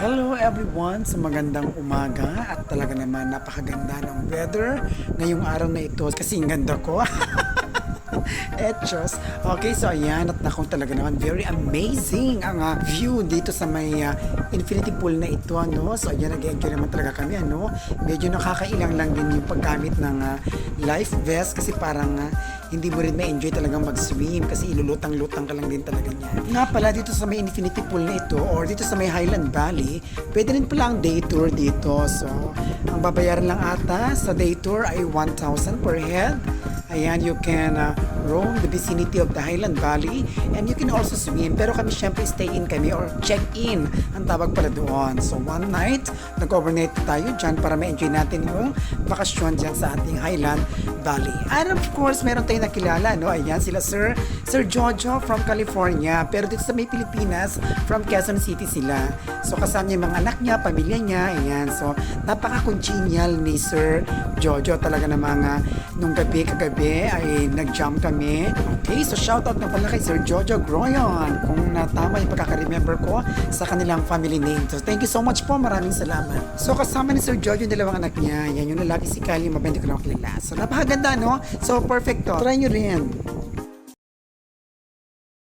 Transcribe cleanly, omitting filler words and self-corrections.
Hello everyone sa magandang umaga at talaga naman napakaganda ng weather ngayong araw na ito kasi ang ganda ko. Etchos. Okay, so ayan at naku talaga naman very amazing ang view dito sa may infinity pool na ito ano. So ayan nag-enjoy naman talaga kami ano. Medyo nakakailang lang din yung paggamit ng life vest kasi parang hindi mo rin ma-enjoy talagang mag-swim kasi ilulutang-lutang ka lang din talaga niya. Nga pala dito sa may infinity pool na ito or dito sa may Highland Valley, pwede rin pala ang day tour dito. So ang babayaran lang ata sa day tour ay 1,000 per head. Ayan, you can roam the vicinity of the Highland Valley and you can also swim. Pero kami syempre stay in kami or check in ang tawag pala doon. So one night, nag-overnight tayo dyan para ma-enjoy natin yung bakasyon dyan sa ating Highland Valley. And of course, meron tayong nakilala, no? Ayan, sila Sir Jojo from California. Pero dito sa may Pilipinas, from Quezon City sila. So kasama niya yung mga anak niya, pamilya niya, ayan. So napaka-congenial ni Sir Jojo talaga na mga nung kagabi ay nag-jump kami. Okay, so shoutout na pala kay Sir Jojo Groyon kung natama yung pagkaka-remember ko sa kanilang family name. So thank you so much po, maraming salamat. So kasama ni Sir Jojo yung dalawang anak niya. Yan yung lalaki si Kylie, mabenta ko lang kilala. So napakaganda no? So perfect to. Try nyo rin.